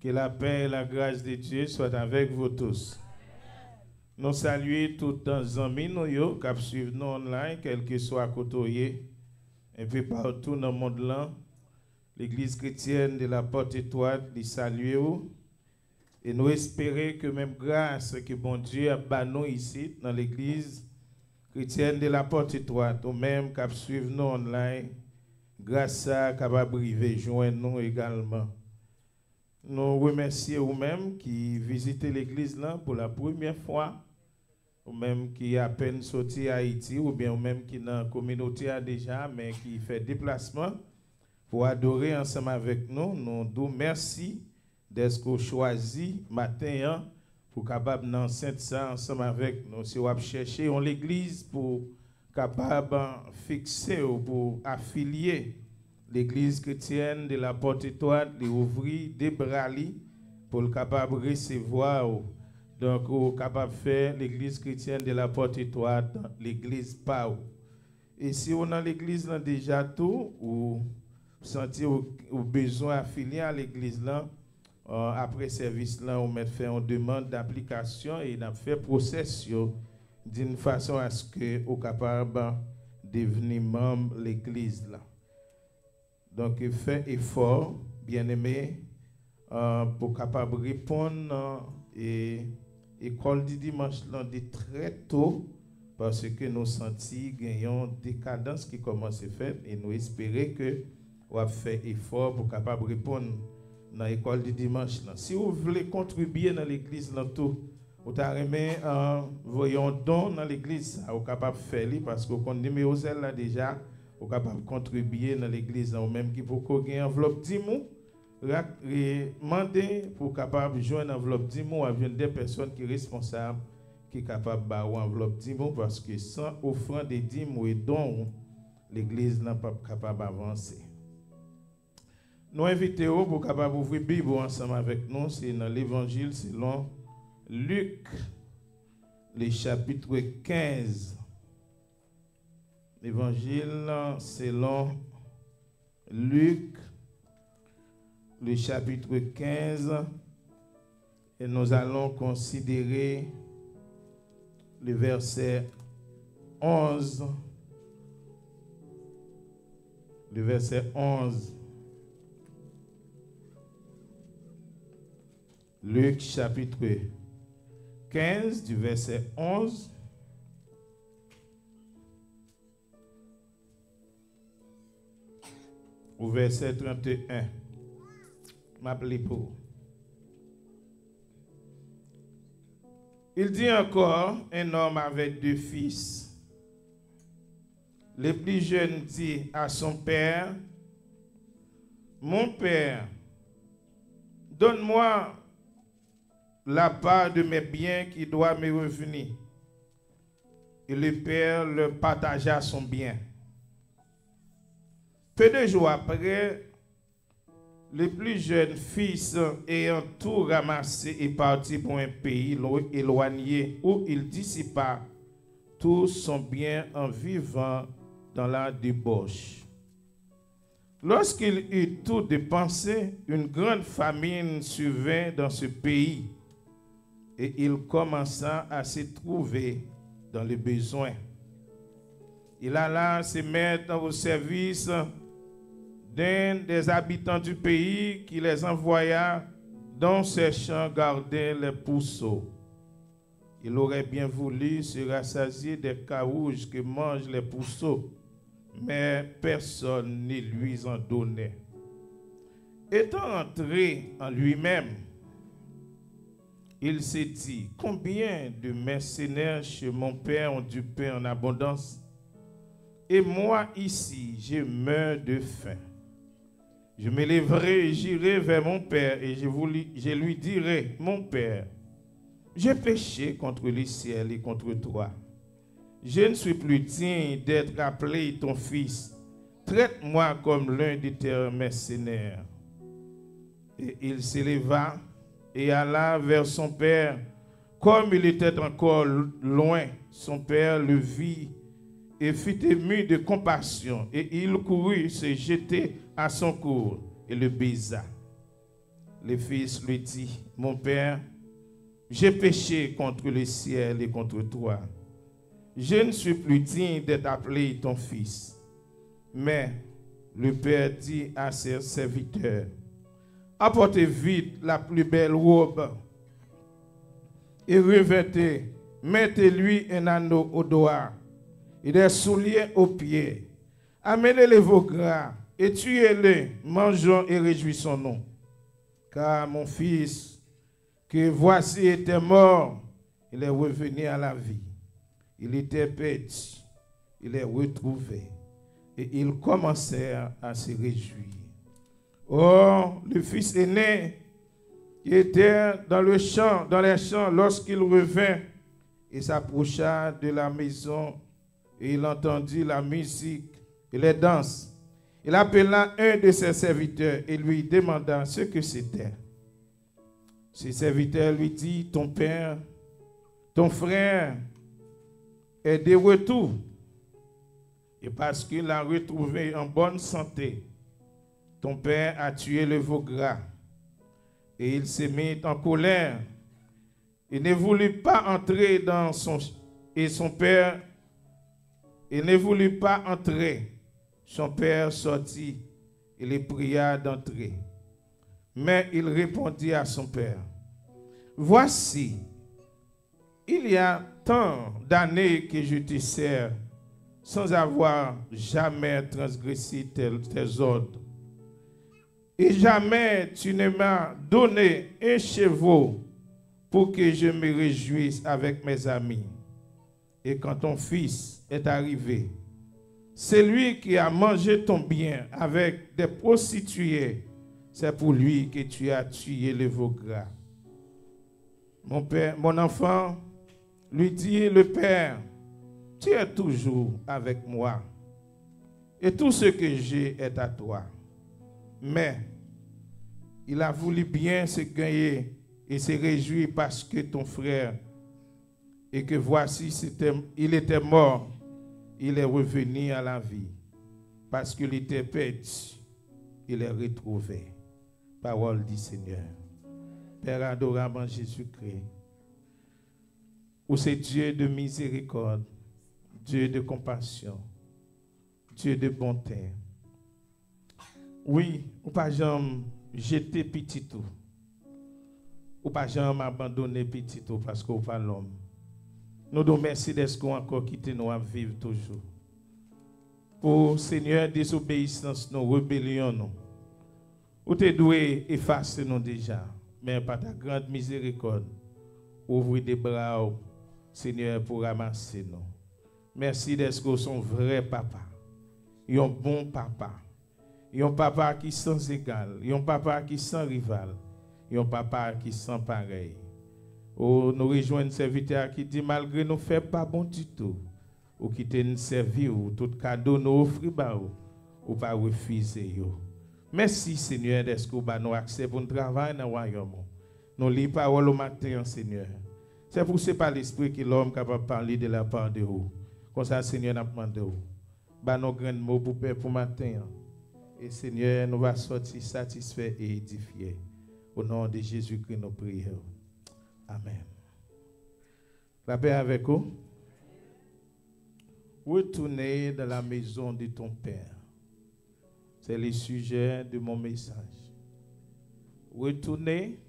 Que la paix et la grâce de Dieu soient avec vous tous. Nous saluons tout les amis qui suivent nous online, quel que soit côté, et puis partout dans le monde là. L'Église chrétienne de la Porte Étoile, les salue. Et nous espérons que même grâce que bon Dieu a banni ici dans l'Église chrétienne de la Porte Étoile, ou même qui suivent nous online, grâce à capable de joindre nous également. Nous remercions vous-même qui visitez l'église là pour la première fois, ou même qui à peine sorti à Haïti, ou bien ou même qui dans la communauté déjà, mais qui fait déplacement pour adorer ensemble avec nous. Nous disons merci d'être choisi matin pour capable d'enseigner ça ensemble avec nous. Si vous cherchez l'église pour capable fixer ou pour affilier l'Église chrétienne de la Porte Étoile, les ouvrir des bras pour le capable de recevoir. Donc, vous capable de faire l'Église chrétienne de la Porte Étoile, l'Église Pau. Et si on a l'Église là déjà tout, ou sentez au besoin affilié à l'Église là, après service là, on met fait une demande d'application et on fait procession d'une façon à ce que vous capable de devenir membre de l'Église là. Donc, fait effort, bien-aimé, pour capable répondre et école du dimanche de très tôt, parce que nous sentons gagnons décadence qui commence à faire et nous espérons que vous avez fait effort pour capable répondre dans l'école du dimanche. Si vous voulez contribuer dans l'église, vous avez voyons don dans l'église, vous êtes capable de faire parce que vous avez numéro là déjà. Vous êtes capable de contribuer dans l'église, ou même qui pour qu'on ait une enveloppe 10 mois, demandez pour capable de joindre une enveloppe 10 mois avec des personnes qui sont responsables, qui sont capables de faire une enveloppe 10 mois, parce que sans offrande de 10 mois et dons, l'église n'est pas capable d'avancer. Nous invitons pour capable d'ouvrir la Bible ensemble avec nous, c'est dans l'évangile selon Luc, le chapitre 15. L'évangile selon Luc, le chapitre 15, et nous allons considérer le verset 11. Le verset 11. Luc chapitre 15, du verset 11. Au verset 31, m'appelez pour. Il dit encore, un homme avait 2 fils. Le plus jeune dit à son père, mon père, donne-moi la part de mes biens qui doit me revenir. Et le père le partagea son bien. Peu de jours après, le plus jeune fils ayant tout ramassé est parti pour un pays éloigné où il dissipa tout son bien en vivant dans la débauche. Lorsqu'il eut tout dépensé, une grande famine survint dans ce pays et il commença à se trouver dans le besoin. Il alla se mettre au service d'un des habitants du pays qui les envoya dans ses champs garder les pourceaux. Il aurait bien voulu se rassasier des carouges que mangent les pourceaux, mais personne ne lui en donnait. Étant entré en lui-même, il s'est dit, combien de mercenaires chez mon père ont du pain en abondance, et moi ici, je meurs de faim. Je me lèverai et j'irai vers mon père et je lui dirai, mon père, j'ai péché contre le ciel et contre toi. Je ne suis plus digne d'être appelé ton fils. Traite-moi comme l'un de tes mercenaires. Et il s'éleva et alla vers son père. Comme il était encore loin, son père le vit et fut ému de compassion, et il courut se jeter à son cou et le baisa. le fils lui dit, mon père, j'ai péché contre le ciel et contre toi. Je ne suis plus digne d'être appelé ton fils. Mais le père dit à ses serviteurs, apportez vite la plus belle robe et revêtez, mettez-lui un anneau au doigt et des souliers aux pieds. Amenez-les vos gras et tuez-les, mangeons et réjouissons-nous. Car mon fils, que voici était mort, il est revenu à la vie. Il était perdu, il est retrouvé. Et ils commencèrent à se réjouir. Or, le fils aîné, qui était dans les champs, lorsqu'il revint et s'approcha de la maison, et il entendit la musique et les danses. Il appela un de ses serviteurs et lui demanda ce que c'était. Ses serviteurs lui dit, ton père, ton frère est de retour. Et parce qu'il l'a retrouvé en bonne santé, ton père a tué le veau gras. Et il s'est mis en colère. Il ne voulut pas entrer dans son... Et son père... Il ne voulut pas entrer. Son père sortit et le pria d'entrer. Mais il répondit à son père, voici, il y a tant d'années que je te sers sans avoir jamais transgressé tes ordres. Et jamais tu ne m'as donné un chevreau pour que je me réjouisse avec mes amis. Et quand ton fils est arrivé, c'est lui qui a mangé ton bien avec des prostituées. C'est pour lui que tu as tué le veau gras. Mon père, mon enfant, lui dit le père, tu es toujours avec moi, et tout ce que j'ai est à toi. Mais il a voulu bien se gagner et se réjouir parce que ton frère, et que voici, il était mort, il est revenu à la vie. Parce qu'il était perdu, il est retrouvé. Parole du Seigneur. Père adorable en Jésus-Christ, où c'est Dieu de miséricorde, Dieu de compassion, Dieu de bonté. Oui, ou pas jamais jeter petit tout. Ou pas jamais abandonner petit tout parce qu'on pas l'homme. Nous nous merci d'être encore quitté nous à vivre toujours. Pour Seigneur, désobéissance, nos rébellions, nous. Ou te doué effacer nous déjà, mais par ta grande miséricorde, ouvre des bras, Seigneur, pour ramasser nous. Merci d'être son vrai papa, un bon papa, un papa qui sans égal, un papa qui sans rival, un papa qui sans pareil. Oh, nous rejoignons un serviteur qui dit malgré nous fait pas bon du tout, ou qui te nous servir, ou tout cadeau nous offrir, ou pas refuser. Merci Seigneur d'être que nous accès pour nous travailler dans le royaume. Nous lisons parole au matin, Seigneur. C'est pour ce par l'esprit que l'homme est capable de parler de la part de vous. Comme ça, Seigneur, nous demandons de vous. Nos grands mots pour le matin. Et Seigneur, nous allons sortir satisfaits et édifiés. Au nom de Jésus-Christ, nous prions. Amen. La paix avec vous. Retournez dans la maison de ton Père. C'est le sujet de mon message. Retournez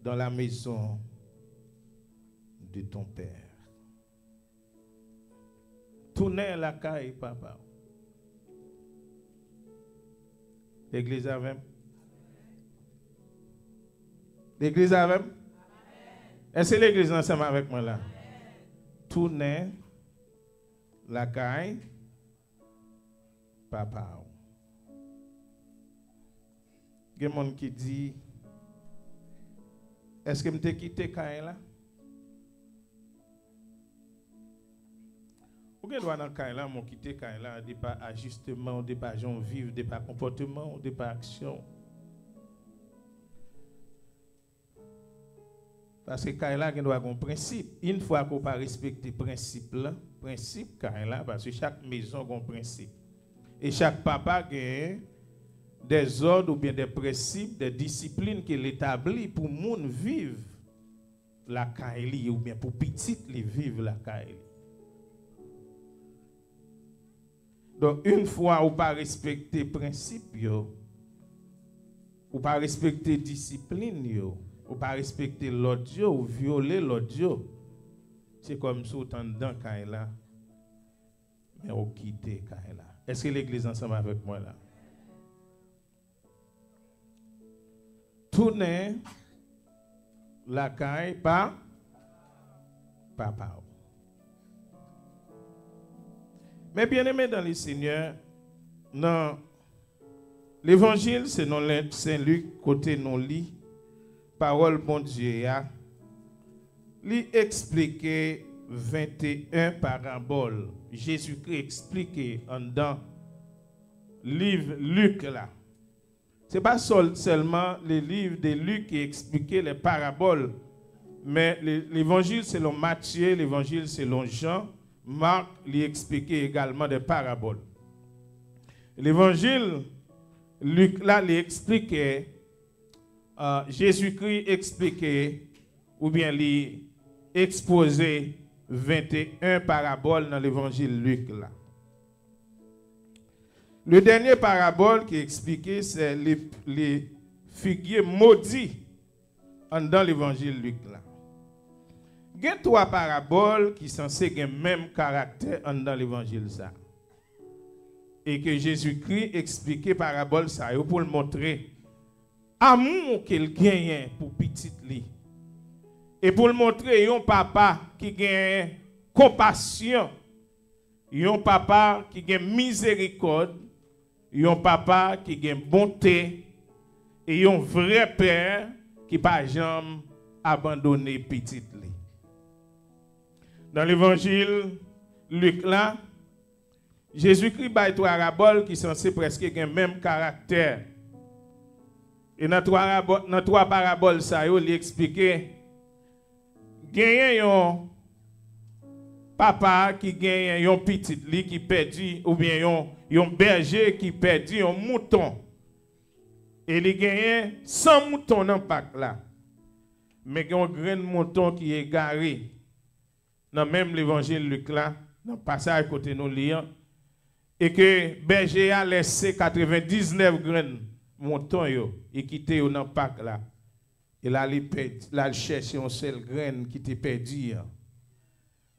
dans la maison de ton Père. Tournez à la caille, papa. L'église avec. L'église avec. Est-ce que l'église ensemble avec moi là? Tournez la caille, papa. Il y a des gens qui disent, est-ce que je t'ai quitté caille là? Ou bien dans caille là, mon quitté caille là, des pas ajustement, des pas gens vivre, des pas comportement, des pas action. Parce que Kaila doit avoir un principe. Une fois qu'on pas respecter principe là, principe Kaila, parce que chaque maison a un principe. Et chaque papa a des ordres ou bien des principes, des disciplines qu'il établit pour le monde vivre la Kaili ou bien pour petit les vivre la Kaili. Donc une fois ou pas respecter principes ou pas respecter discipline ou pas respecter l'audio ou violer l'audio, c'est comme si autant dans Kaila mais on quitte Kaila. Est-ce que l'église ensemble avec moi là? Tourner la caille par papa. Mais bien aimé dans les Seigneurs, dans l'évangile, c'est dans Saint-Luc, côté non lit, parole bon Dieu, lui expliquer 21 paraboles. Jésus-Christ expliqué dans livre Luc là. Ce n'est pas seulement les livres de Luc qui expliquaient les paraboles, mais l'évangile selon Matthieu, l'évangile selon Jean, Marc lui expliquait également des paraboles. L'évangile Luc là lui expliquait, Jésus-Christ expliquait, ou bien lui exposait 21 paraboles dans l'évangile Luc là. Le dernier parabole qui est expliqué, c'est les figuiers maudits dans l'évangile Luc là. Il y a 3 paraboles qui sont censées avoir le même caractère dans l'évangile ça. Et que Jésus-Christ expliquait parabole ça pour le montrer amour qu'il gagne pour petit li. Et pour le montrer un papa qui gagne compassion, un papa qui gagne miséricorde, un papa qui gagne bonté et un vrai père qui pas jamais abandonné petit li. Dans l'évangile Luc là, Jésus-Christ a 3 paraboles qui sont censées presque avoir le même caractère. Et dans 3 paraboles ça il expliqué gagne un papa qui gagne un petit li qui perdu ou bien un berger qui perdu un mouton. Et il gagne 100 moutons dans le pack là. Mais il y a un grand mouton qui est garé. Dans même l'évangile Luc là, dans le passage côté nous lions, et que berger a laissé 99 graines moutons et quitté dans le pack là. Et là il cherche une seule graine qui était perdue.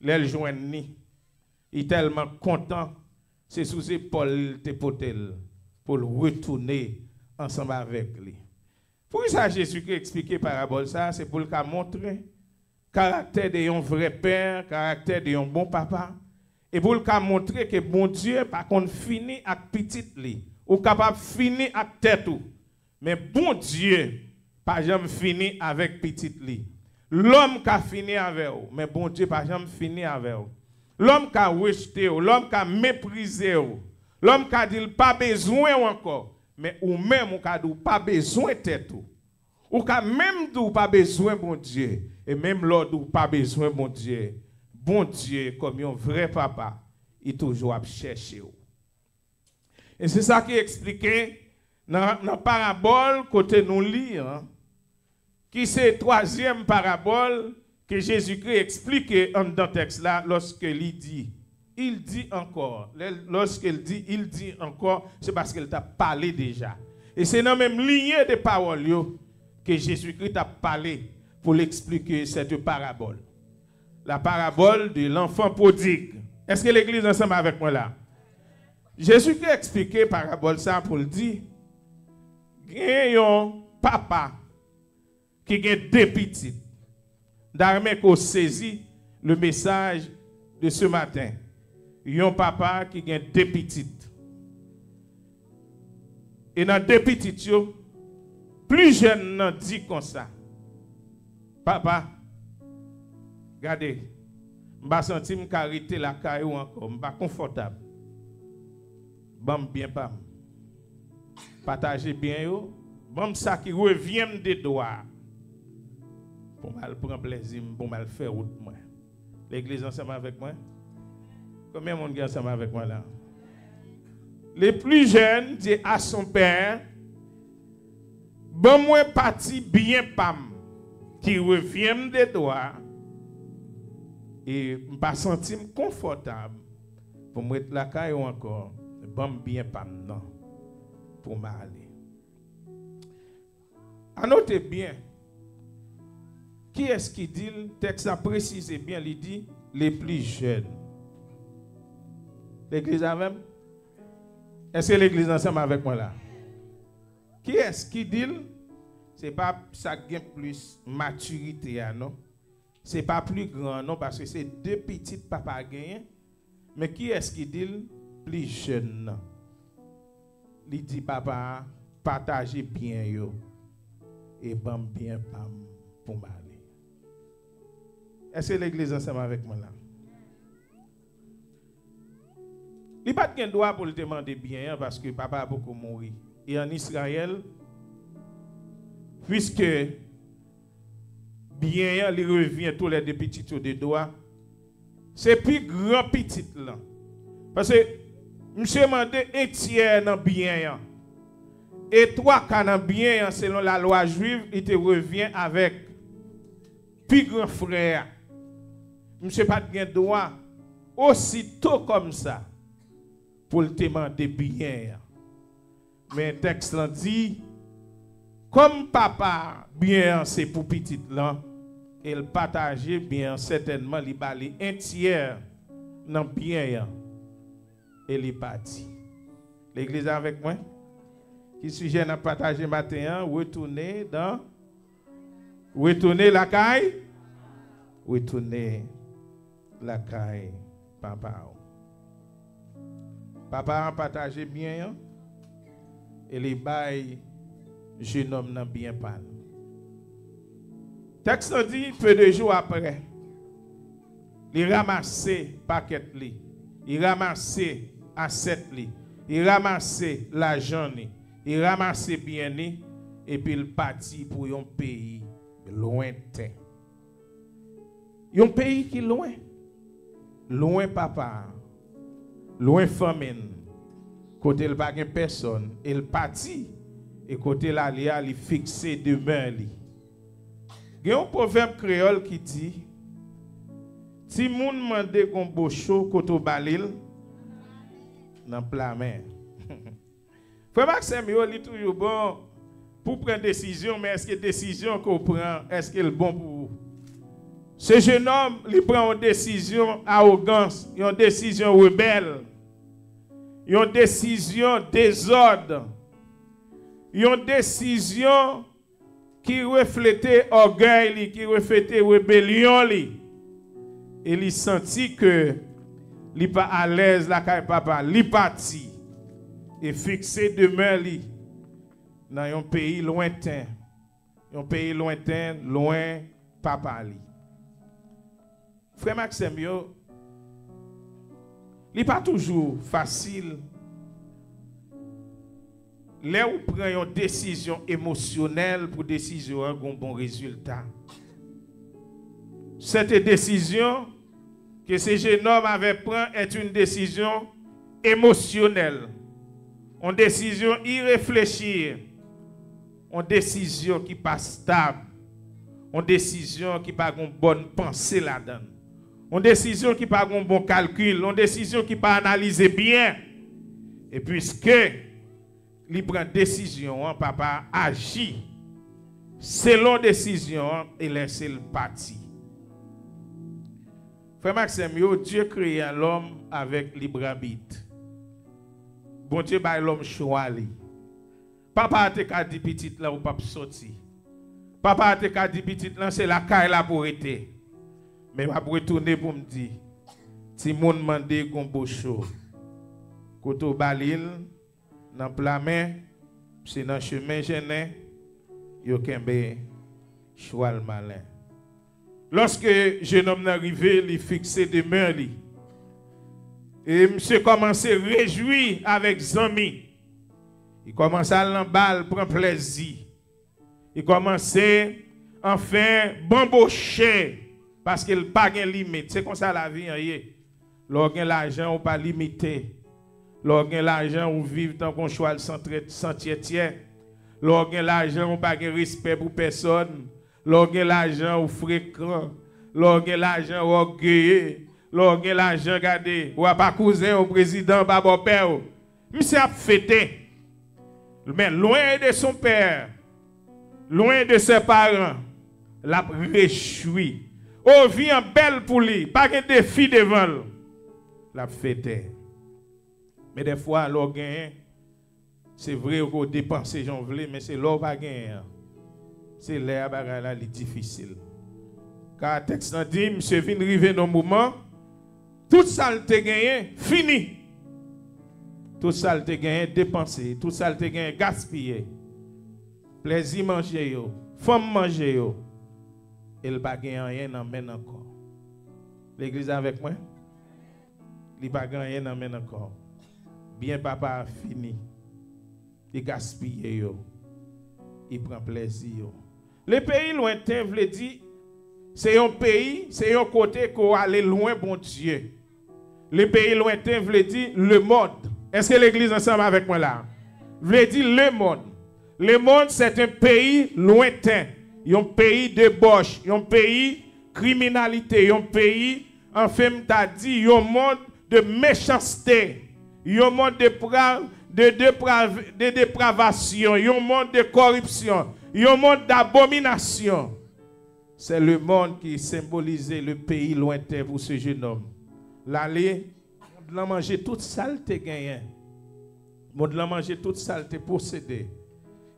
L'elle joint ni. Il est tellement content, c'est sous ses épaules pour le retourner ensemble avec lui. Pour ça Jésus qui expliqué parabole ça, c'est pour le montrer caractère de un vrai père, caractère de un bon papa, et pour le montrer que bon Dieu par contre fini avec petit li, ou capable finir avec tête tout. Mais bon Dieu pas jamais fini avec petit li. L'homme qui a fini avec vous, mais bon Dieu pas jamais fini avec vous. L'homme qui a rejeté, l'homme qui a méprisé, l'homme qui a dit pas besoin encore, mais ou même qui a dit pas besoin tête tout. Ou qui a même dit pas besoin bon Dieu, et même l'autre ou pas besoin bon Dieu. Bon Dieu comme un vrai papa, il toujours à chercher. Et c'est ça qui est expliqué dans la parabole côté nous lire. Qui c'est 3e parabole que Jésus-Christ explique dans le texte là lorsqu'il dit encore. Lorsqu'il dit encore, c'est parce qu'il t'a parlé déjà. Et c'est dans la même lignée de paroles que Jésus-Christ a parlé pour l'expliquer cette parabole. La parabole de l'enfant prodigue. Est-ce que l'église est ensemble avec moi là? Jésus-Christ a expliqué la parabole ça pour le dire. Il y a un papa qui a 2 petites. D'armée qu'on saisit le message de ce matin. Il y a un papa qui a 2 petites. Et dans 2 petites, plus jeune n'en dit comme ça. Papa, regardez, je ne sens pas arrêter la caillou encore, je ne suis pas confortable. Bon, bien pas. Partagez bien, bon, ça qui revient des doigts. Pour mal prendre plaisir, pour mal faire route moi. L'église ensemble avec moi. Combien de monde est ensemble avec moi là? Les plus jeunes disent à son père, Bon moi parti bien pam qui revient des doigts et pas sentir confortable pour me mettre la caille encore bon bien pam non pour m'aller. Annotez bien. Qui est-ce qui dit le texte a précisé bien, il dit les plus jeunes. L'église avec? Est-ce que l'église ensemble avec moi là? Qui est-ce qui dit? C'est pas ça qui a plus maturité, non? C'est pas plus grand, non, parce que c'est deux petites papas gagnent. Mais qui est-ce qui dit plus jeune? Il dit papa, partagez bien yo et bon bien pam pour m'aller. Est-ce que l'église ensemble avec moi là? Il n'y a pas de droit pour le demander bien parce que papa a beaucoup mouru. Et en Israël, puisque bien il revient tous les deux petits tours de doigts, c'est plus grand petit là. Parce que monsieur demandé un tiers dans bien. Et trois quarts dans bien, selon la loi juive, il te revient avec plus grand frère. Monsieur pas de droit aussitôt comme ça pour le demander bien. Mais le texte dit, comme papa bien c'est pour petit là, il partageait bien certainement il bali un tiers dans bien et il parti. L'église avec moi? Qui sujet à partager matin, retourner la caille, retourner la caille, papa. Papa a partagé bien et les bails jeune homme n'a bien pas. Texte dit peu de jours après, il ramassait paquet li, il ramassait asset li, il ramassait l'argent li, il ramassait bien li et puis il parti pour un pays lointain. Un pays qui est loin. Loin papa. Loin famine. Côté il pas personne, il parti et côté là il fixé demain li. Il y a un proverbe créole qui dit si moun mande kon bocho koto balil dans plat main. Frère Maxime yo li toujours bon pour prendre décision, mais est-ce que décision qu'on prend est-ce qu'elle est bon pour vous? Ce jeune homme il prend une décision arrogance, une décision rebelle. Une décision désordre. Une décision qui reflétait orgueil, qui reflétait rébellion. Et il sentit que il n'est pas à l'aise là quand papa, il parti et fixé demain li dans un pays lointain. Un pays lointain, loin papa li. Frère Maxime yo, il n'est pas toujours facile. Là où prend une décision émotionnelle pour décision un bon résultat. Cette décision que ce jeune homme avait pris est une décision émotionnelle. Une décision irréfléchie. Une décision qui pas stable. Une décision qui pas une bonne pensée là-dedans. Une décision qui pas un bon calcul, une décision qui pas analysé bien. Et puisque il prend décision, papa agit selon décision et laisse le parti. Frère Maxime, Dieu créa l'homme avec libre arbitre. Bon Dieu ba l'homme choix. Papa te ka di petit là ou pas sorti. Papa te ka di petit là c'est la caille là pour être. Mais je vais retourner pour me dire, si mon demande qu'on bocho, koto balil, dans plat main, c'est dans chemin gêné, yo kembe choix le malin. Lorsque jeune homme est arrivé, il fixé de main li. Et monsieur commençait à réjouir avec Zami. Il commençait à l'emballer, prendre plaisir. Il commençait enfin bambocher. Parce qu'il n'y a pas de limite. C'est comme ça la vie. Lorsqu'on a l'argent, on pas limité. Lorsqu'on a l'argent, on vit tant qu'on choisit sans tiers. L'on gagne l'argent, on pas de respect pour personne. L'on gagne l'argent, ou fréquent. L'on gagne l'argent, ou orgueilleux. L'on gagne l'argent, regardez, ou pas cousin au président, pas bon père. Monsieur a fêté. Mais loin de son père, loin de ses parents, l'a réchoui. Oh, vie en belle pour lui, pas de défi devant lui. L'a fêté. Mais des fois, l'on gagne, c'est vrai qu'on dépense, j'en voulais, mais c'est l'on pas gagne. C'est l'air là, difficile. Car le texte dit, monsieur vient arriver dans le moment, tout ça le te gagné, fini. Tout ça le te gagné, dépensé. Tout ça le te gagné, gaspillé. Plaisir manger, femme manger, et le pas gagné rien dans main encore. L'église avec moi? Il pas gagné rien dans main encore. Bien papa fini. Il gaspille, il prend plaisir. Les pays lointains, vous le dites, c'est un pays, c'est un côté qu'on aller loin, bon Dieu. Les pays lointains, vous le dites, le monde. Est-ce que l'église ensemble avec moi là? Vous le dites, le monde. Le monde, c'est un pays lointain. Un pays de débauche, un pays criminalité, un pays, enfin, t'as dit, un monde de méchanceté, un monde de dépravation, un monde de corruption, un monde d'abomination. C'est le monde qui symbolisait le pays lointain pour ce jeune homme. L'aller, on l'a mangé toute saleté gagnée. On l'a mangé toute saleté possédée.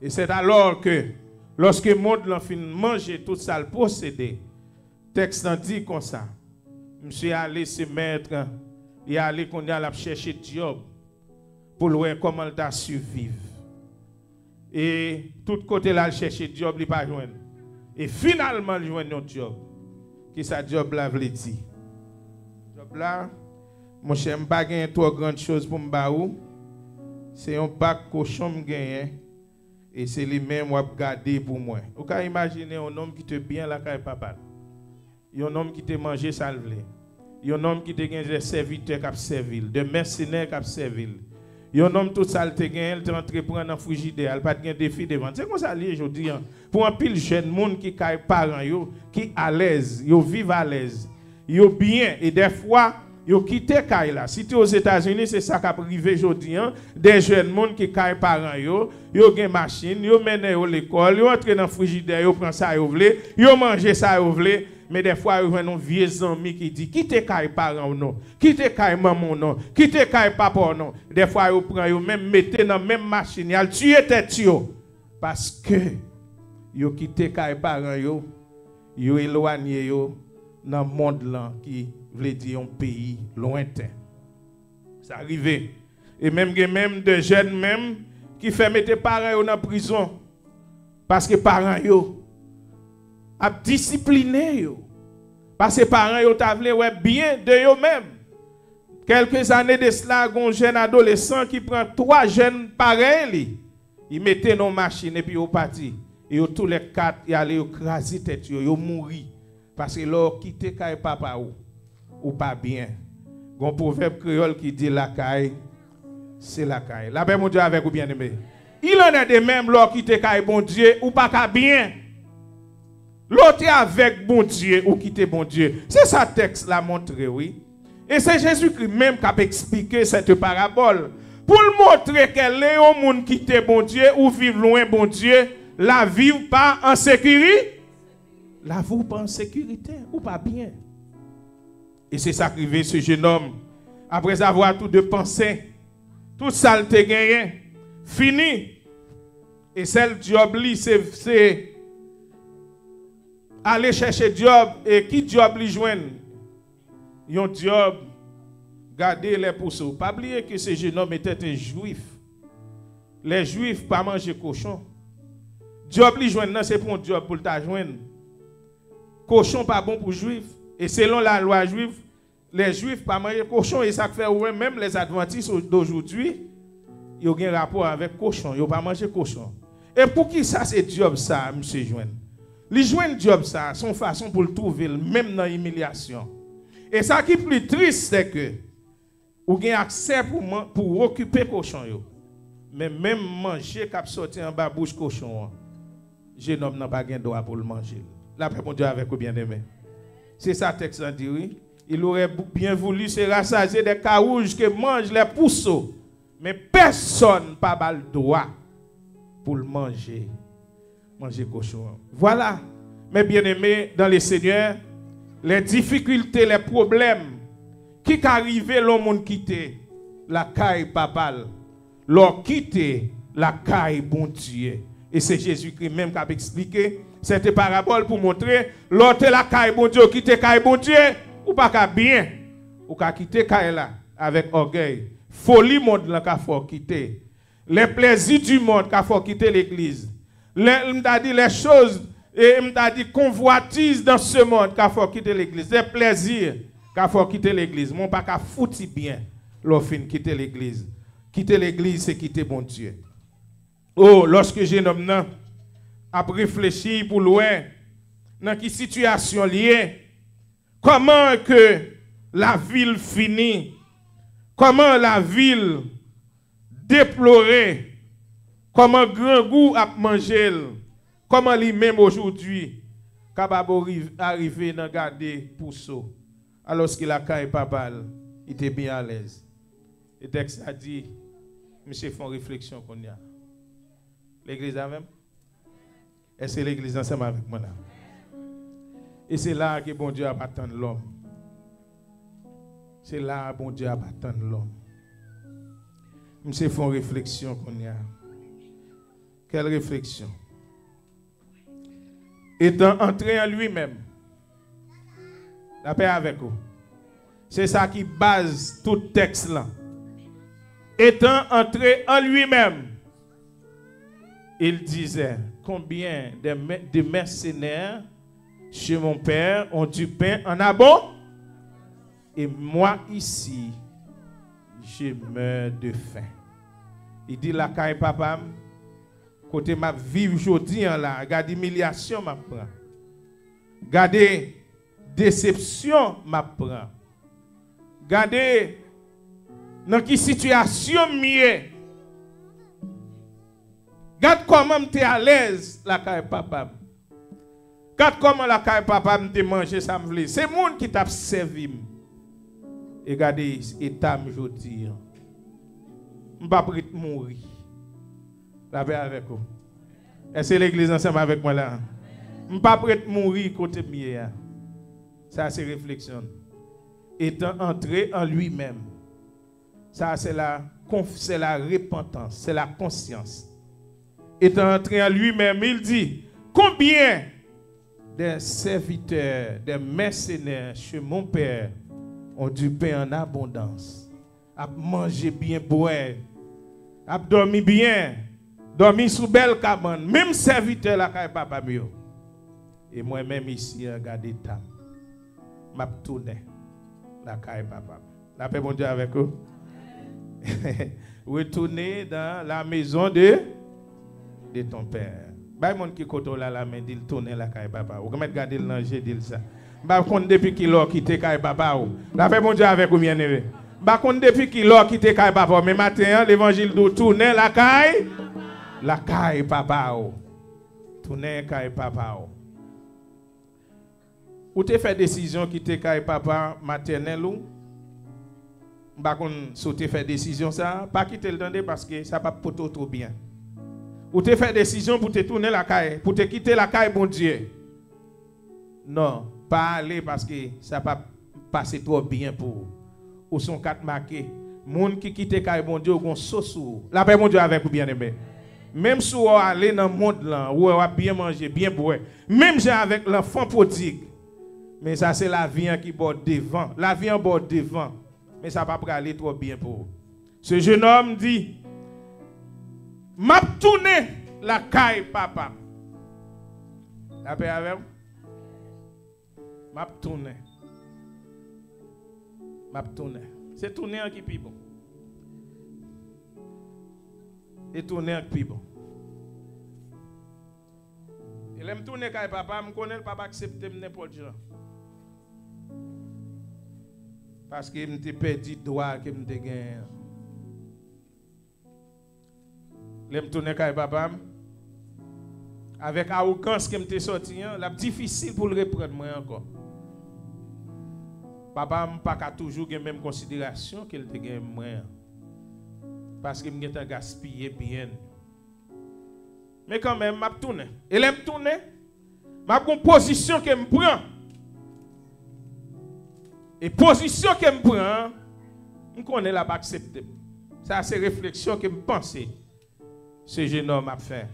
Et c'est alors que, lorsque le monde l'a fini de manger toute sale possédée, le texte dit comme ça. Monsieur allé se mettre, il allé qu'on a chercher job pour voir comment il a survivre. Et tout côté là, il chercher job, il pas joindre. Et finalement, il joint un job. Qui ça job là veut dire? Job là, mon cher, je n'ai pas gagné trop grande chose pour me baou. C'est un bac cochon me gagné. Et c'est lui-même qui a gardé pour moi. Vous pouvez imaginer un homme qui te bien la caille papa. Un homme qui te mangé salvé. Un homme qui te gagné des serviteurs qui a servi, des mercenaires qui a servi. Un homme tout ça te gagné, il te entreprend dans frigidaire, il pas de défi devant. C'est comme ça lié aujourd'hui. Pour un pile jeune monde qui caille parents yo, qui à l'aise, yo vivent à l'aise. Yo bien et des fois yo quitté caille là. Si tu es aux États-Unis, c'est ça qui a privé aujourd'hui des jeunes monde qui caille parents yo gen machine, yo mène à l'école, yo entre dans frigidaire, yo prend ça yo vle, yo mange ça yo vle. Mais des fois, il y a un vieux ami qui dit quittez caille parents ou non, quittez caille maman non, quittez caille papa non. Des fois, il prend yo même mettez dans même machine, il tue tête yo parce que yo quitté caille parents yo éloigné yo dans monde là qui veut dire un pays lointain. Ça arrive. Et même de jeunes même qui fait mettre parents dans prison parce que parents yo a discipliné yo. Parce que parents yo t'a vle ouais bien de yo même. Quelques années de cela, un jeune adolescent qui prend 3 jeunes pareils, il mettait dans machine et puis au parti. Et yo tous les 4 y allaient écraser tête yo mourir parce que leur quitter kay papa ou pas bien. Gon proverbe créole qui dit la caille c'est la caille. La paix mon Dieu avec ou bien aimé. Il en est de même leur quitter kay bon Dieu ou pas bien. L'autre est avec bon Dieu ou quitter bon Dieu. C'est ça le texte l'a montré, oui. Et c'est Jésus-Christ même qui a expliqué cette parabole. Pour le montrer qu'elle est au monde quitter bon Dieu ou vivre loin bon Dieu, la vivre pas en sécurité. La vivre pas en sécurité ou pas bien. Et c'est ça qui arrive ce jeune homme. Après avoir tout dépensé, tout ça le te gagné, fini. Et celle job li c'est aller chercher job et qui job li joindre yon job garder les pousseaux. Pas oublier que ce jeune homme était un juif. Les juifs pas manger cochon. Job li joindre c'est pour un job pour ta joindre. Cochon pas bon pour juif et selon la loi juive, les juifs pas manger cochon et ça fait ouais même les adventistes d'aujourd'hui, ils ont un rapport avec cochon, ils pas manger cochon. Et pour qui ça c'est job ça monsieur joindre? Les joindre job ça, son façon pour le trouver même dans l'humiliation. Et ça qui est plus triste c'est que vous avez accès pour occuper cochon yo. Mais même manger qui a sorti en bas bouche cochon, jeune homme n'a pas de droit pour le manger. La paix mon Dieu avec vous bien aimé. C'est ça le texte dit oui. Il aurait bien voulu se rassasier des carouges que mangent les pousseaux. Mais personne n'a pas le droit pour le manger. Manger cochon. Voilà, mes bien-aimés dans le Seigneur, les difficultés, les problèmes qui arrivaient, l'homme quitter la caille papale, l'on quitter la caille bon Dieu. Et c'est Jésus-Christ même qui a expliqué cette parabole pour montrer l'autre la caille bon Dieu, quitter caille bon Dieu, ou pas qu'à bien, ou qu'à quitter caille là avec orgueil. Folie monde là qu'il faut quitter. Les plaisirs du monde qu'il faut quitter l'église. Les choses, et m'a dit convoitise dans ce monde qu'il faut quitter l'église. Les plaisirs qu'il faut quitter l'église. Mon pas qu'à foutre bien l'offre quitter l'église. Quitter l'église, c'est quitter bon Dieu. Oh, lorsque j'ai homme a réfléchi pour loin, dans quelle situation liée, comment que la ville finit, comment la ville déplorée, comment grand goût a mangé, comment lui-même aujourd'hui, capable arriver dans garder pousseau, alors qu'il a quand papal, il était bien à l'aise. Et texte a dit, monsieur, font réflexion qu'on y a. L'église a même? Est-ce que l'église ensemble avec moi là? Et c'est là que bon Dieu a attendre l'homme. C'est là que bon Dieu a attendre l'homme. Monsieur, font réflexion qu'on y a. Quelle réflexion? Étant entré en lui-même. La paix avec vous. C'est ça qui base tout texte là. Étant entré en lui-même, il disait, combien de mercenaires chez mon père ont du pain en abondance, et moi ici, je meurs de faim. Il dit la caille papa, côté ma vie aujourd'hui là, regardez humiliation m'a prend. Regardez déception m'a prend. Regardez dans quelle situation mieux. Regarde comment tu es à l'aise la caille papa. Regarde comment la caille papa me manger ça me vle. C'est monde qui t'a servi. Et regardez état aujourd'hui. Je ne pas prêt mourir. La paix avec vous. Est-ce que l'église ensemble avec moi là? Je ne pas prêt mourir côté mieux. Ça c'est réflexion. Étant entré en lui-même. Ça c'est la repentance, c'est la conscience. Étant entré en lui-même, il dit, combien de serviteurs, de mercenaires chez mon père ont du pain en abondance, a mangé bien, boire, a dormi bien, dormi sous belle cabane, même serviteur la caille papa mieux. Et moi-même ici, regardez tam, m'a tourné la caille papa. La paix bon Dieu avec vous. Retourner dans la maison de ton père. Bah mon qui koto là la main dit tourner la caille papa. Ou comment garder le danger dit ça. Bah compte depuis qu'il a quitté caille papa ou. La paix bon Dieu avec vous bien aimé. Bah compte depuis qu'il a quitté caille papa mais matin l'évangile de tourner la caille papa ou. Tourner caille papa ou. Ou te fait décision quitter caille papa maternel ou bah qu'on sauter faire décision ça pas quitter le temps parce que ça pas poto trop bien. Ou te fait décision pour te tourner la caille, pour te quitter la caille bon Dieu. Non, pas aller parce que ça pas passer trop bien pour ou son quatre marqué. Monde qui quitte caille bon Dieu gon sosou. La paix bon Dieu avec vous bien aimé. Même si on aller dans le monde là où on va bien manger, bien boire, même j'ai avec l'enfant prodigue. Mais ça c'est la vie qui bord devant, la vie en bord devant. Mais ça va pas aller trop bien pour vous. Ce jeune homme dit, m'a tourné la caille papa. La paix avec vous? M'a tourné. C'est tourner qui est plus bon. Et tourner qui est plus bon. Et là, je tourne caille papa, je connais le papa accepte n'importe quoi. Parce que je me perdu droit que je me gagné. L'aime tourner avec papa. Avec arrogance qui m'était sorti, la difficile pour le reprendre moi encore. Papa m'a pas toujours la même considération qu'il te gagne moi. Parce qu'il m'a gaspillé bien. Mais quand même, m'a tourné. Et l'aime tourner. Ma position que me prend. Et position que me prend, je connais la pas accepter. Ça c'est réflexion que me penser. Ce jeune homme a fait.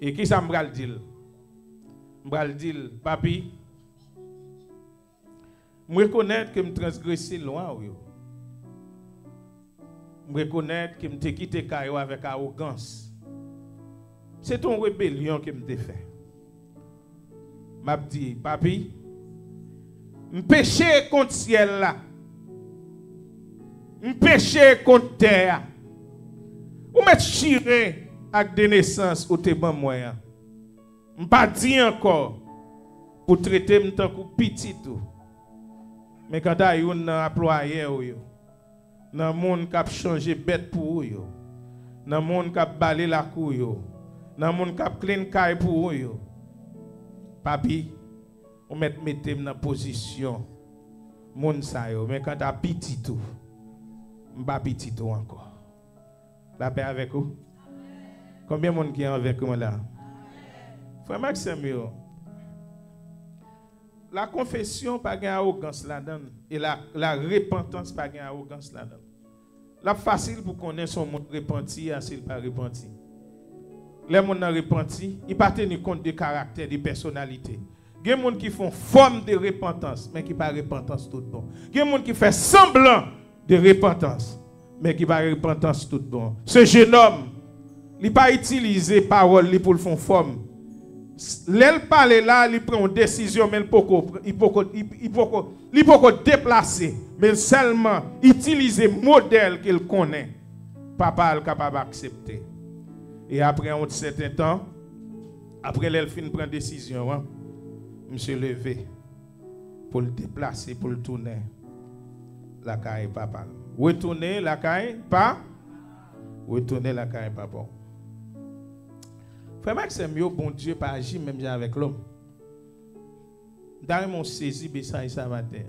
Et qui ça me dit? Me dit, papi, je reconnais que je transgressé loin. Je reconnais que je quitté Caillou avec arrogance. C'est ton rébellion que je fait. Je dit, papi, je péché contre ciel là. Je péché contre terre. Ou m'être chiré avec des naissances ou te ban moyen. Je pas dit encore pour traiter me tant que petit tout. Mais quand tu as un employé dans le monde qui a changé bête pour eux, dans le monde qui a balé la cour, dans le monde qui a clean caille pour eux, papi, on met dans la position monde ça yo, mais quand tu as petit tout, pas petit tout encore. La paix avec vous. Combien de monde qui est avec moi là? Frère Maxime, la confession pas gain arrogance là-dedans et la repentance pas gain arrogance là-dedans. La facile pour connaître son monde repenti s'il pas repenti. Les gens qui repenti, ils pas tenir compte des caractères, des personnalités. Il y a des gens qui font forme de repentance mais qui pas repentance tout bon. Il y a des gens qui font semblant de repentance mais qui pas repentance tout bon. Ce jeune homme, il n'a pas utilisé parole pour le faire forme. L'elle parle là, il prend une décision, mais il ne peut pas déplacer, mais seulement utiliser le modèle qu'il connaît. Papa est capable d'accepter. Et après un certain temps, après l'elle fin prend décision, monsieur levé pour le déplacer, pour le tourner. La caille papa. Retourner la caille, pas. Retourner la caille papa. Frère Maxime, bon Dieu pas agir même avec l'homme. Dans mon saisi, ça va terre.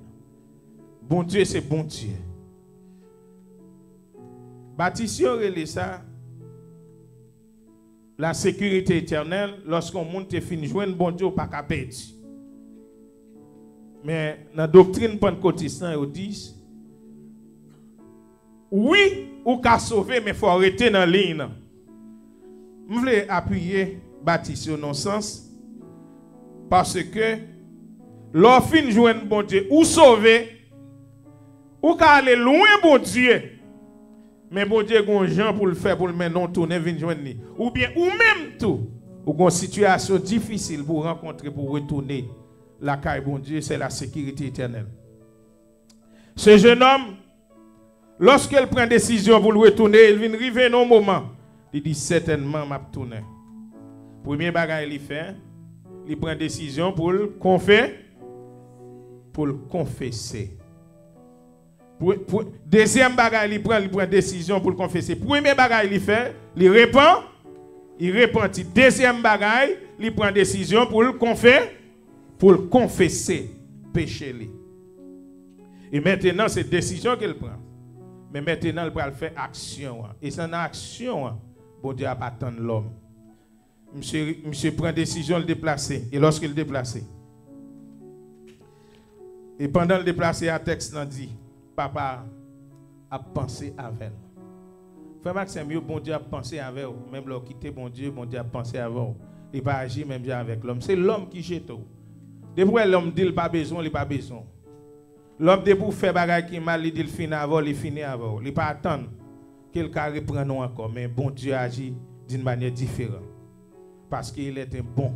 Bon Dieu, c'est bon Dieu. Bâtisseur relève ça. La sécurité éternelle, lorsqu'on monte et finit joindre bon Dieu, pas qu'à perdre. Mais dans la doctrine pentecôtiste, ils disent oui, ou qu'à sauver, mais il faut arrêter dans la ligne. Je voulais appuyer Baptiste au non-sens parce que l'offre joindre bon Dieu ou sauver ou qu'à aller loin bon Dieu mais bon Dieu gon gens pour le faire pour le mettre non tourner venir joindre ou bien ou même tout ou une situation difficile pour rencontrer pour retourner la caille bon Dieu c'est la sécurité éternelle. Ce jeune homme lorsqu'il prend décision pour le retourner il vient arriver dans un moment. Il dit certainement m'a tourné. Premier bagage il fait, il prend décision pour le confesser. Deuxième bagage il prend décision pour le confesser. Premier bagage il fait, il répand, il repentit. Deuxième bagage, il prend décision pour le confesser péché. Et maintenant c'est décision qu'il prend. Mais maintenant il va faire action et c'est une action. Bon Dieu n'a pas attendre l'homme. Monsieur prend décision de le déplacer. Et lorsqu'il déplace, et pendant le déplacer, un texte dit, papa a pensé avec elle. Frère Maxime, bon Dieu a pensé avec vous. Même lorsqu'il quitte bon Dieu a pensé avec vous. Il n'a pas agi même avec l'homme. C'est l'homme qui jette tout. Depuis l'homme dit qu'il n'a pas besoin, il n'a pas besoin. L'homme dit pour faire des choses qui mal, il dit qu'il finit avant, il finit avant. Il n'a pas attendre. Quelqu'un reprend nous encore, mais bon Dieu agit d'une manière différente. Parce qu'il est un bon.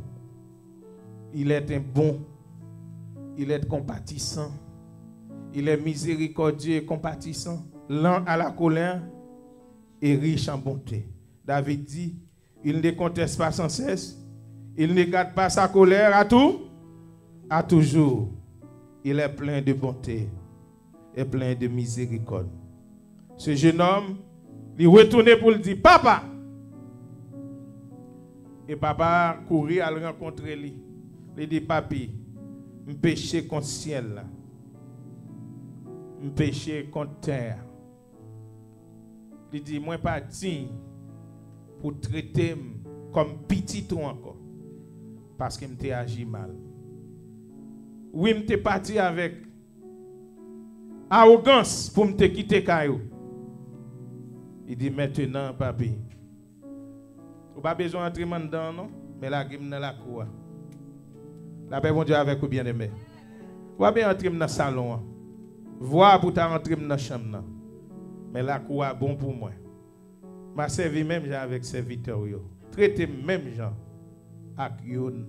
Il est un bon. Il est compatissant. Il est miséricordieux et compatissant. Lent à la colère et riche en bonté. David dit, il ne conteste pas sans cesse. Il ne garde pas sa colère à toujours. Il est plein de bonté et plein de miséricorde. Ce jeune homme, il retourne pour lui dire, papa, Et papa courir à le rencontrer lui. Il dit papi, me péché contre ciel là. Me péché contre terre. Il dit moi pas digne pour traiter comme petit ou encore parce que m'te agi mal. Oui, m'te parti avec arrogance pour m'te quitter caillou. Il dit maintenant papi, ou pas besoin d'entrer dedans non, mais la guim dans la cour. La paix bon Dieu avec vous bien-aimé. Ou pas bien entrer dans le salon. Voir pour ta rentrer dans la chambre. Mais la cour est bon pour moi. Ma servi même gens avec serviteur yo. Traiter même gens avec yon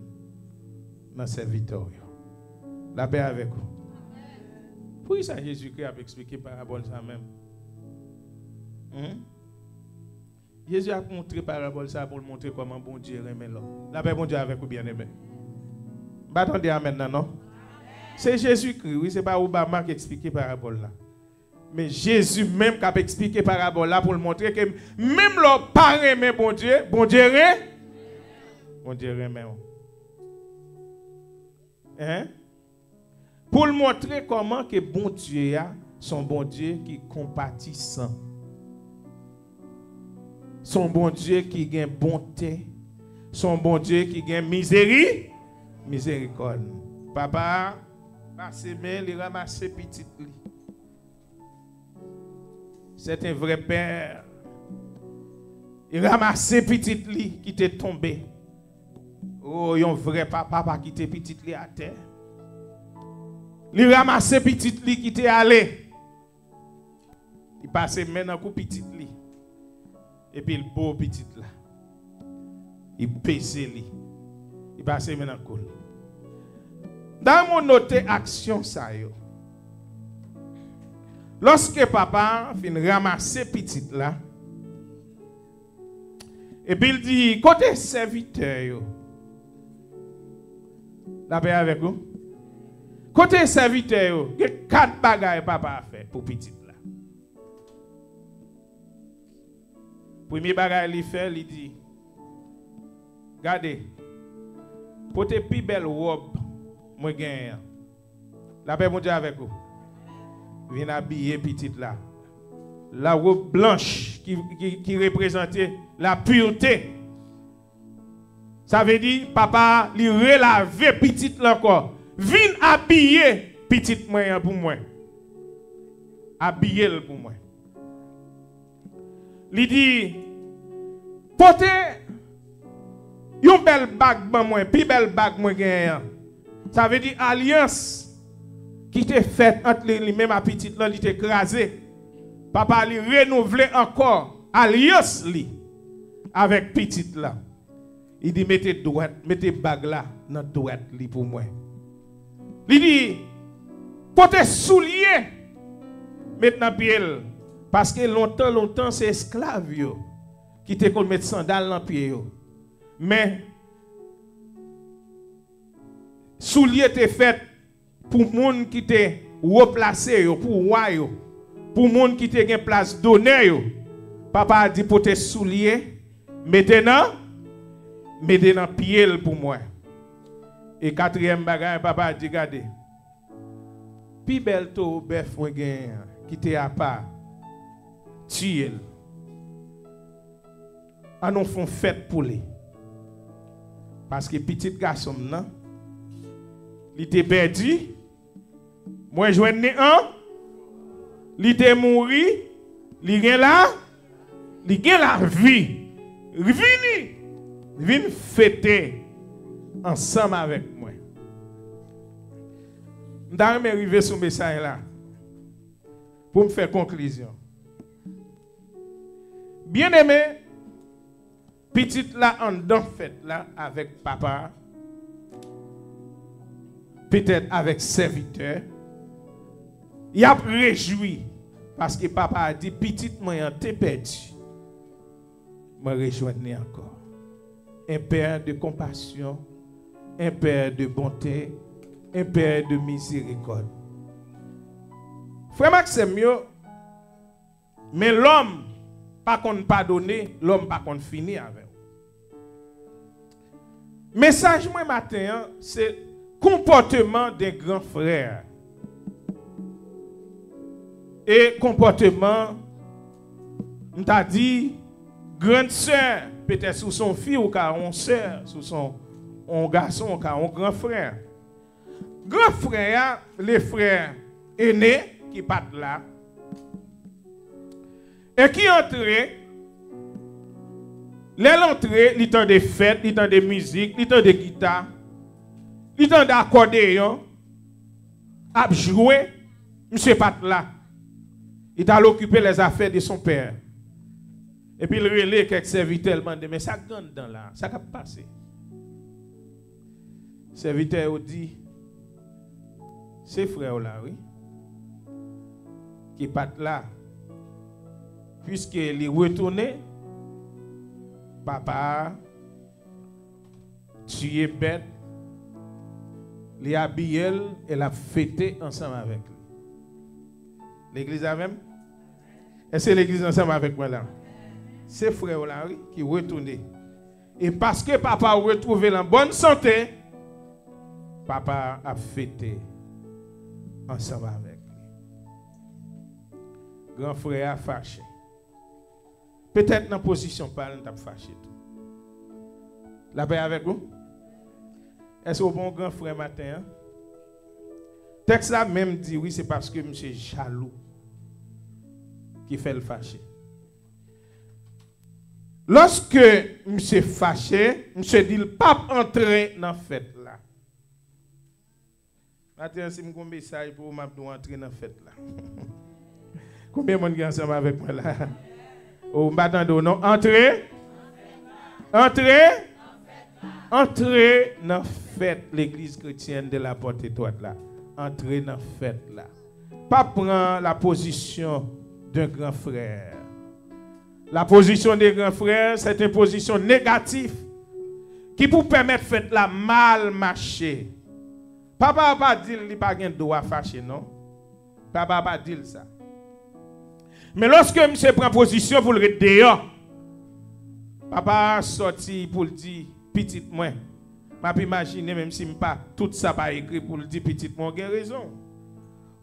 dans serviteur yo. La paix avec vous. Pourquoi ça Jésus-Christ a expliqué parabole ça même? Jésus a montré parabole ça pour montrer comment bon Dieu remet l'homme. La paix bon Dieu avec vous bien-aimé. Attendez maintenant non? C'est Jésus-Christ, oui, c'est pas Obama qui explique parabole là. Mais Jésus même qui a expliqué parabole là pour le montrer que même leur parent mais bon Dieu remet. Hein? Pour le montrer comment que bon Dieu a son bon Dieu qui compatissant. Son bon Dieu qui a bonté. Son bon Dieu qui a miséricorde. Papa, il ramasse petit. C'est un vrai père. Il ramasse petit lit qui t'est tombé. Oh, un vrai papa qui t'est petit lit à terre. Il ramasse petit lit qui t'est allé. Il passe maintenant coup petit lit. Et puis il beau petit là. Il pèse lui. Il passe maintenant coup. Dans mon noté action ça yo. Lorsque papa fin ramasser petite là et puis il dit côté serviteur yo. La paix avec vous. Côté serviteur yo, il y a 4 bagages papa a fait pour petite là. Premier bagage il fait, il dit regardez pour tes plus belle robe moi gagne. La paix mon Dieu avec vous. Viens habiller petite là. La robe blanche qui représentait la pureté. Ça veut dire papa lui relaver petite là encore. Viens habiller petite moi pour moi. Habiller pour moi. Il dit porter une belle bague pour moi, plus belle bague moi gagne. Ça veut dire alliance qui était faite entre les mêmes petites là, il était écrasé. Papa lui renouvelé encore alliance li avec petite là. Il dit mettez bague là dans droite li pour moi. Il dit portez soulier maintenant pied parce que longtemps c'est esclave yo qui te kon mettre sandales dans pied yo. Mais soulier était fait pour monde qui te replacé yo, pour roi yo, pour monde qui te gen place d'honneur yo. Papa a dit pour tes souliers, mettez dans pied pour moi. Et quatrième bagage papa a dit regardez. Pi belle to bœuf moi gen qui te a pas tuer. On nous font fête pour lui. Parce que petit garçon nan il était perdu. Moi, je suis un. Il était mort. Il est là. Il est la vie. Venez fêter ensemble avec moi. Je vais arriver sur ce message là. Pour me faire conclusion. Bien aimé, petite là en dedans fête là avec papa. Peut-être avec serviteur, il a réjoui parce que papa a dit petite moyen t'es perdu. Me rejoignez encore. Un père de compassion, un père de bonté, un père de miséricorde. Frère Maxime, mais l'homme pas qu'on pardonner, l'homme pas qu'on finir avec. Message moi matin, c'est comportement des grands frères. Et comportement, on t'a dit, grande sœur, peut-être sous son fils ou car on sœur, sous son garçon ou car on grand frère. Grand frère, les frères aînés qui partent là, et qui entrent, l'entrée, il temps de fêtes, il temps de musique, il temps de guitare, il temps d'accordéon, à jouer, monsieur Pat là. Il a occupé les affaires de son père. Et puis il relève quelques serviteurs, il dit, mais ça gagne dans là, ça va passer. Le serviteur dit, c'est frère là, oui, qui Pat là, puisqu'il est retourné, papa, tu es bête, les habillé et l'a fêté ensemble avec lui. L'église a même? Est-ce que l'église ensemble avec moi là? C'est frère là qui retourné. Et parce que papa a retrouvé en bonne santé, papa a fêté ensemble avec lui. Grand frère a fâché. Peut-être dans la position pas, on t'a fâché tout. La paix avec vous? Est-ce que bon grand frère matin? Texte là même dit oui, c'est parce que monsieur jaloux qui fait le fâché. Lorsque monsieur fâché, monsieur dit le pape entrer dans la fête là. Matin, si je un message pour entrer dans la fête là. Combien de monde est ensemble avec moi là? Oh, m'attendez non? Entrez dans la fête l'église chrétienne de la porte étoile là. Entrez dans la fête là. Pas prendre la position d'un grand frère. La position des grands frères, c'est une position négative qui pour permettre de faire la mal marcher. Papa n'a pas dit qu'il n'a pas de droit fâcher, non? Papa n'a pas dit ça. Mais lorsque monsieur prend position pour le dehors, papa sorti pour le dire, petit moi. Je peux imaginer, même si pas tout ça pas écrit pour le dire, petit moi, vous avez raison.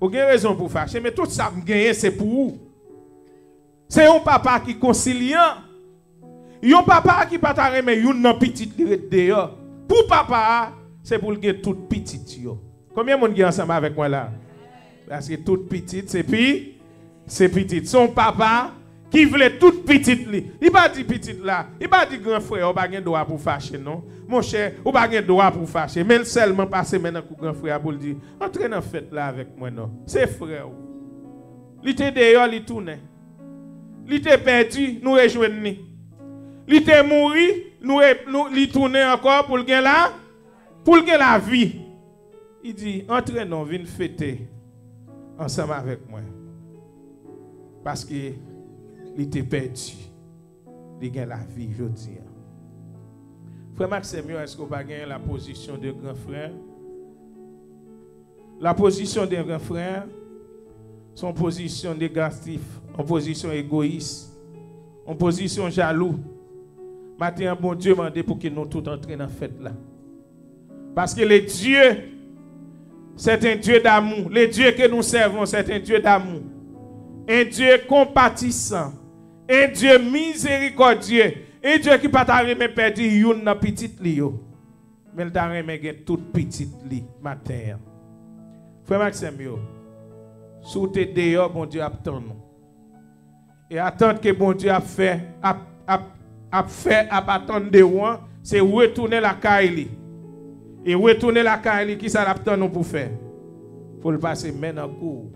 Vous avez raison pour fâcher, mais tout ça, c'est pour vous. C'est un papa qui est conciliant. Un papa qui pas ta mais un petit dehors. Pour papa, c'est pour le tout petit. Combien de monde est ensemble avec moi là? Parce que tout petit, c'est petit. Son papa qui voulait tout petite li. Il pas dit petite là. Il pas dit grand frère, on pas de droit pour fâcher non. Mon cher, on pas de droit pour fâcher. Mais seulement passer maintenant pour grand frère pour le dire, entrez dans fête là avec moi non. C'est frère. Il était dehors, il tournait. Il était perdu, nous rejoignons. Il était mort, nous tournait encore pour le gain là, pour le gain la vie. Il dit, entrez non, venez fêter ensemble avec moi. Parce que il était perdu. Il gagne la vie, je dis. Frère Maxime, est-ce qu'on va gagner la position de grand frère? La position de grand frère, son position négative, en position égoïste, en position jaloux. Maintenant, bon Dieu m'a demandé pour que nous tous entrions dans la fête là. Parce que le Dieu, c'est un Dieu d'amour. Le Dieu que nous servons, c'est un Dieu d'amour. Un Dieu compatissant. Un Dieu miséricordieux. Un Dieu qui ne peut pas perdre une petite li. Mais il t'a remis toute petite li matin. Frère Maxime, sous tes dehors, bon Dieu attend nous. Et attendre que bon Dieu a fait, attendre de loin, c'est retourner la caille. Et retourner la caille, qui ça l'attend nous pour faire? Pour le passer maintenant en cours.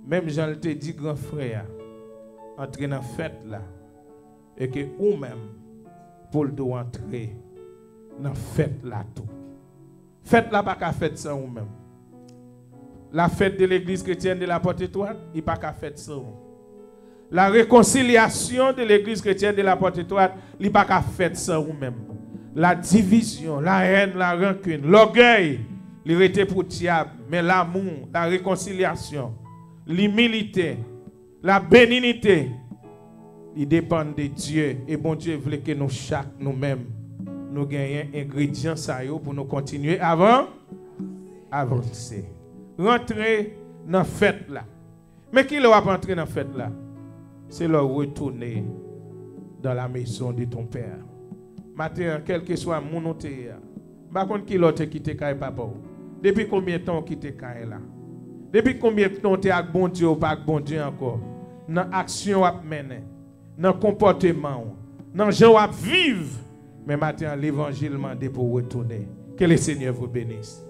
Même Jean te dit, grand frère, entrer dans la fête là. Et que vous-même, pour le doit entrer dans la fête là tout. Fête là, pas qu'à fête sans vous-même. La fête de l'église chrétienne de la Porte Étoile, il n'y a pas qu'à fête sans vous. La réconciliation de l'église chrétienne de la Porte Étoile, il n'y a pas qu'à fête sans vous-même. La division, la haine, la rancune, l'orgueil, il était pour le diable, mais l'amour, la réconciliation, l'humilité, la bénignité, ils dépendent de Dieu. Et bon Dieu voulait que nous chaque nous-mêmes, nous gagnons ingrédients ça yo pour nous continuer avancer. Rentrer dans la fête là. Mais qui va rentrer dans la fête là? C'est le retourner dans la maison de ton père. Matin, quel que soit mon noté, par contre, qui l'autre quitté papa? Depuis combien de temps quitté là? Depuis combien de temps tu es avec bon Dieu ou pas avec bon Dieu encore? Dans l'action à mener, dans le comportement, dans le gens à vivre. Mais maintenant, l'évangile m'a dit pour retourner. Que le Seigneur vous bénisse.